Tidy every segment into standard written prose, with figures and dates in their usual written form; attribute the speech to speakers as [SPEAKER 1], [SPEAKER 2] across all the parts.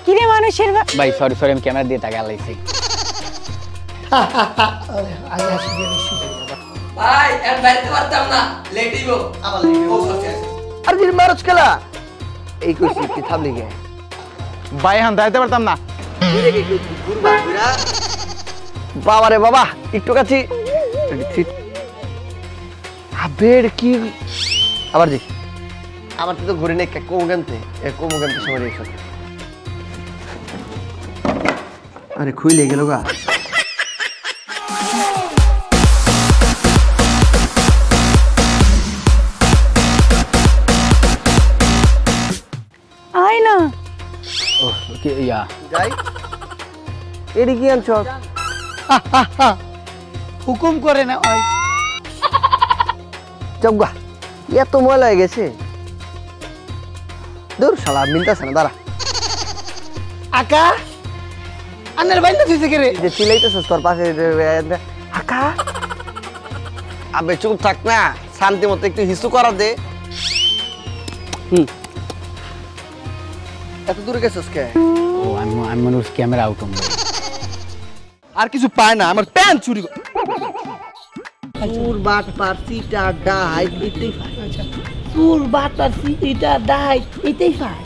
[SPEAKER 1] কিরে মানুষের ভাই সরি সরি আমি ক্যামেরা দিয়ে টাকা লাইছি
[SPEAKER 2] আগে আসি গেছি
[SPEAKER 3] ভাই এর বাইরে পারতাম না লেটিব আবার লেটিব ও সত্যি আছে
[SPEAKER 2] আর দিন মারছ খেলা এই কইছি কি থামলি গে
[SPEAKER 4] ভাই হান দাইতে পারতাম না
[SPEAKER 2] বাবা রে বাবা একটু কাছি আবের কি আবার জি আমার তো ঘুরে নেই কোমগানতে সময় রেখে আরে খুইলে গেল গা
[SPEAKER 1] আয় না
[SPEAKER 4] ও কি ইয়া
[SPEAKER 2] যাই এডি কি আনছ
[SPEAKER 1] হুকুম করে না ওই
[SPEAKER 2] চগা এত ময়লা হয়ে গেছে দূর শালা মিলতাছে না দাঁড়া
[SPEAKER 1] আকা আন্নার বাইন্দা দিছে কে রে
[SPEAKER 2] যে চিলাইতেছস তোর পাশে আকা আবে চুপ থাক না শান্তি মতো একটু হিসু করা দে এত দূরে গেছস কে
[SPEAKER 4] ও আমি মানুষ ক্যামেরা আউট হম
[SPEAKER 2] আর কিছু পায় না আমার প্যান্ট চুরি চুর বাট পারসিটা ডাই এটাই
[SPEAKER 1] চুর বাটার সিটা ডাই এটাই ফাই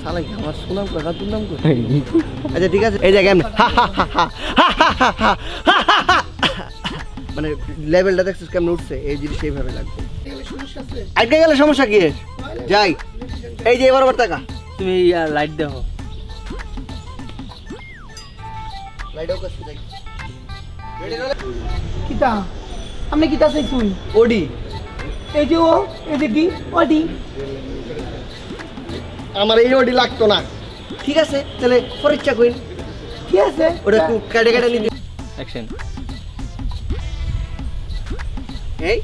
[SPEAKER 2] শালা আমার সুনাম কথা তোর নাম কই আচ্ছা ঠিক আছে এই জায়গা মানে লেভেলটা দেখছিস কেমন উঠছে এই জিনিস সেইভাবে লাগবে আজকে গেলে সমস্যা কি যাই এই যে এবার টাকা
[SPEAKER 3] তুমি লাইট দেখো
[SPEAKER 2] লাইটও কাছে যাই
[SPEAKER 1] কিতা আপনি কিতা চাইছুন
[SPEAKER 2] ওডি
[SPEAKER 1] এই যে ও এই যে ডি ওডি
[SPEAKER 2] আমার এই ওডি লাগতো না ঠিক আছে তাহলে পরীক্ষা কইন
[SPEAKER 1] ঠিক আছে
[SPEAKER 2] ওটা একটু কাটে কাটে নিবি
[SPEAKER 3] অ্যাকশন
[SPEAKER 2] এই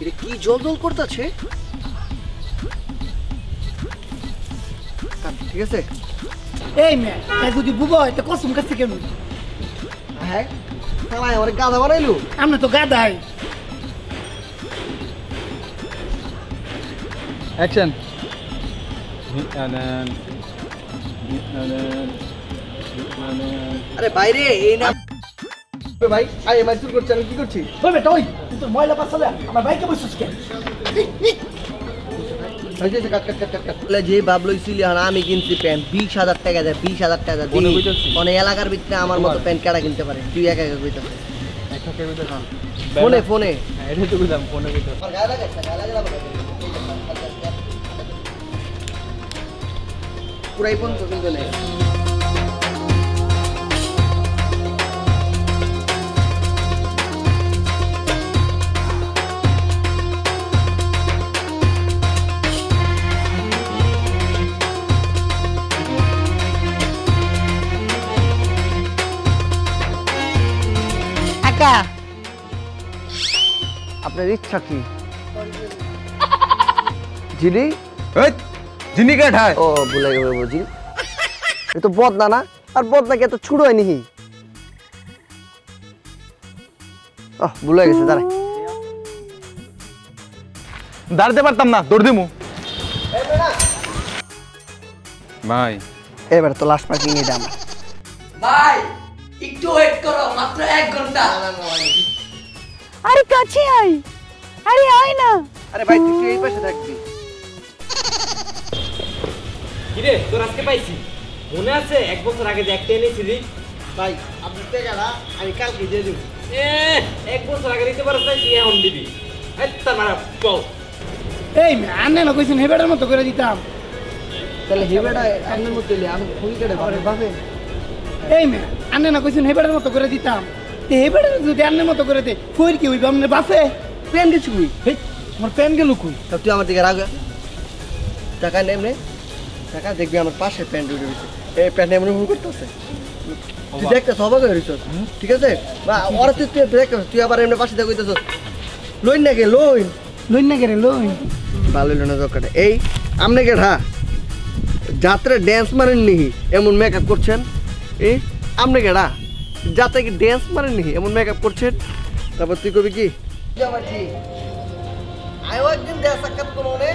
[SPEAKER 2] এটা কি জল জল করতেছে ঠিক আছে
[SPEAKER 1] এই মে এই যদি বুবা হয় তো কসম কাছে কেন
[SPEAKER 2] হ্যাঁ তাই আমার গাধা বানাইলু
[SPEAKER 1] আমরা তো গাদাই
[SPEAKER 4] অ্যাকশন
[SPEAKER 2] আরে বাইরে এই না ভাই আই এমআই শুরু করছি আমি কি করছি
[SPEAKER 1] ওই বেটা ওই তুই ময়লা পাছালে আমার বাইকে বসছিস কেন
[SPEAKER 2] যে বাবলইছিলি আমি কিনছি প্যান্ট 20,000 টাকা দেয় 20,000 টাকা দিই অনেক এলাকার ভিতরে আমার মতো প্যান্ট কেডা কিনতে পারে তুই একা একা কইতাছিস ফোনে ফোনে
[SPEAKER 4] এটা তো বুঝলাম ফোনে কইতো
[SPEAKER 2] পুরাই ফোন তো কিন্তু নেই আপনার ইচ্ছা কি জিনি
[SPEAKER 4] জিনি কে ঠায়
[SPEAKER 2] ও ভুলে গেল বুঝি এ তো বদনা না আর বদনা কি এত ছোট হয় নাকি ভুলে গেছে দাঁড়াই
[SPEAKER 4] দাঁড়াতে পারতাম না দৌড় দিমু ভাই
[SPEAKER 2] এবার তো লাস্ট পার্কিং এটা আমার
[SPEAKER 3] ভাই একটু ওয়েট করো মাত্র 1 ঘন্টা
[SPEAKER 1] আরে কাছে আয় আরে আয় না
[SPEAKER 2] আরে ভাই তুই এই পাশে থাকবি
[SPEAKER 3] কিরে তোর আজকে পাইছি মনে আছে 1 বছর আগে যে একটা এনেছিলি
[SPEAKER 2] ভাই আপনি টাকাটা আমি কালকে দিয়ে দেব
[SPEAKER 3] 1 বছর আগে দিতে পারছ না তুই এখন দিবি এত্তা মারা পাও
[SPEAKER 1] এই মে আন্নে না কইছেন হেবেটার মতো করে দিতাম
[SPEAKER 2] তাহলে হেবেটা আপনার মতো আমি ফুল কেটে ভাবে
[SPEAKER 1] এই মে আন্নে না কইছেন হেবেটার মতো করে দিতাম তে হেবেটার যদি আন্নের মতো করে দে ফইর কি হইবে আমনে বাসে
[SPEAKER 2] পেন গেছি কই
[SPEAKER 1] হেই আমার পেন গেল কই
[SPEAKER 2] তা তুই আমার দিকে রাখ টাকা নেমনে টাকা দেখবি আমার পাশে প্যান্ট উঠে গেছে এই প্যান্ট এমন ভুল করতেছে তুই দেখতে সবাই হইছ ঠিক আছে বা ওরা তুই দেখ তুই আবার এমনি পাশে দেখে কইতেছ লইন না গে লইন
[SPEAKER 1] লইন না গেরে লইন
[SPEAKER 2] ভালো লইন দরকার এই আমনে কেঠা যাত্রা ড্যান্স মারেন নি এমন মেকআপ করছেন এই আমনে কেডা যাতে কি ড্যান্স মারেন নি এমন মেকআপ করছেন তারপর তুই কবি কি জামাটি আয়ো একদিন দেয়া সাক্ষাৎ করো নে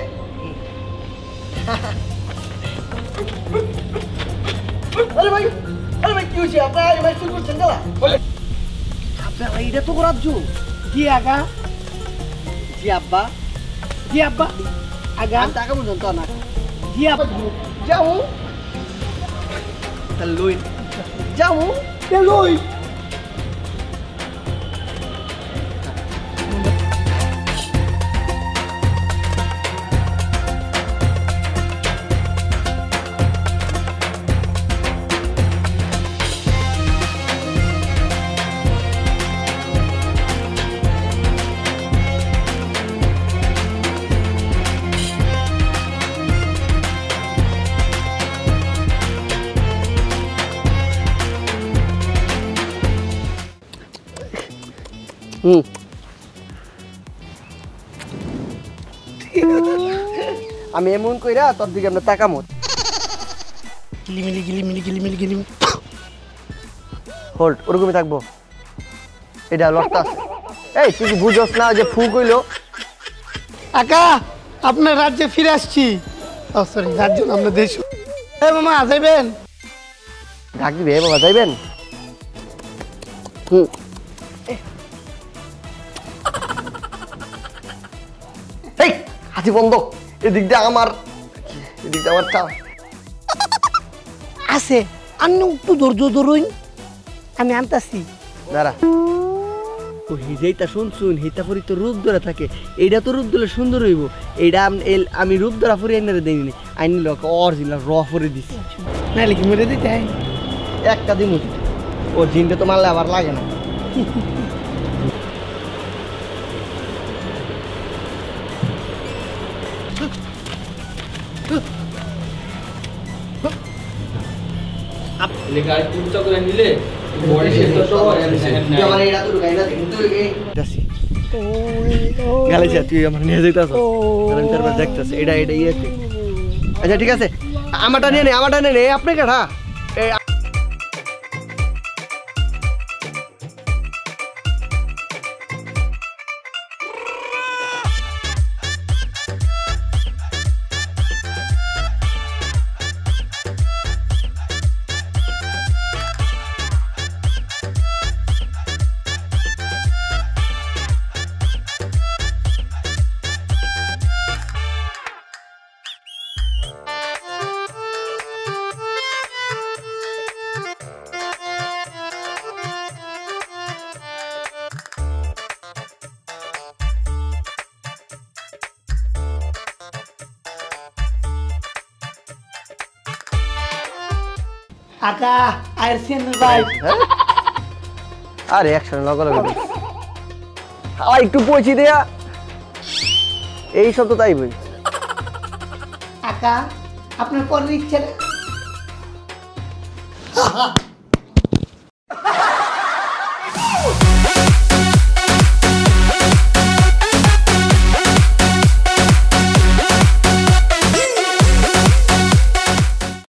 [SPEAKER 2] কি হয়েছে আপনারা এই মাইক শুরু করছেন গেলা আপনারা এটা তো রাজ্য
[SPEAKER 1] জি আগা
[SPEAKER 2] জি আব্বা
[SPEAKER 1] জি আব্বা আগা
[SPEAKER 2] আমি টাকা পর্যন্ত না
[SPEAKER 1] জি আব্বা
[SPEAKER 2] যাও তাহলে লই যাও
[SPEAKER 1] লই
[SPEAKER 2] আমি এমন কইরা তোর দিকে আমরা তাকামত
[SPEAKER 1] গিলিমিলি গিলিমিলি গিলিমিলি গিলিমিলি
[SPEAKER 2] হোল্ড ওরকমই থাকবো এটা লটটা আছে এই তুই কি বুঝোস না যে ফু কইলো
[SPEAKER 1] আকা আপনার রাজ্যে ফিরে আসছি ও সরি রাজ্য না আপনার দেশ এ মামা যাইবেন
[SPEAKER 2] ডাক দিবে বাবা যাইবেন এই হাসি বন্ধ এদিক দিয়ে আমার চা
[SPEAKER 1] আছে আমি একটু ধৈর্য ধরুন আমি আনতাছি
[SPEAKER 2] দাঁড়া ও হিজাইটা শুন হিতা পরি তো রূপ ধরে থাকে এইটা তো রূপ ধরে সুন্দর হইব এইটা আমি রূপ ধরা পরি আইনারে দেইনি আইনি লোক অরিজিনাল র পরে দিছি
[SPEAKER 1] নাইলে কি মেরে দিতে
[SPEAKER 2] একটা দিন ও জিনটা তো মারলে আবার লাগে না গালাইছে তুই আমার নিয়ে যাইতাছ আমি তারপর দেখতেছি এটা ইয়েছে আচ্ছা ঠিক আছে আমারটা নিয়ে নে আপনি কেডা
[SPEAKER 1] আকা আইসেন ভাই
[SPEAKER 2] আরে একসাথে লগে একটু পৌঁছি দেয়া এই সব তো তাই বই
[SPEAKER 1] আকা আপনার পরের ইচ্ছা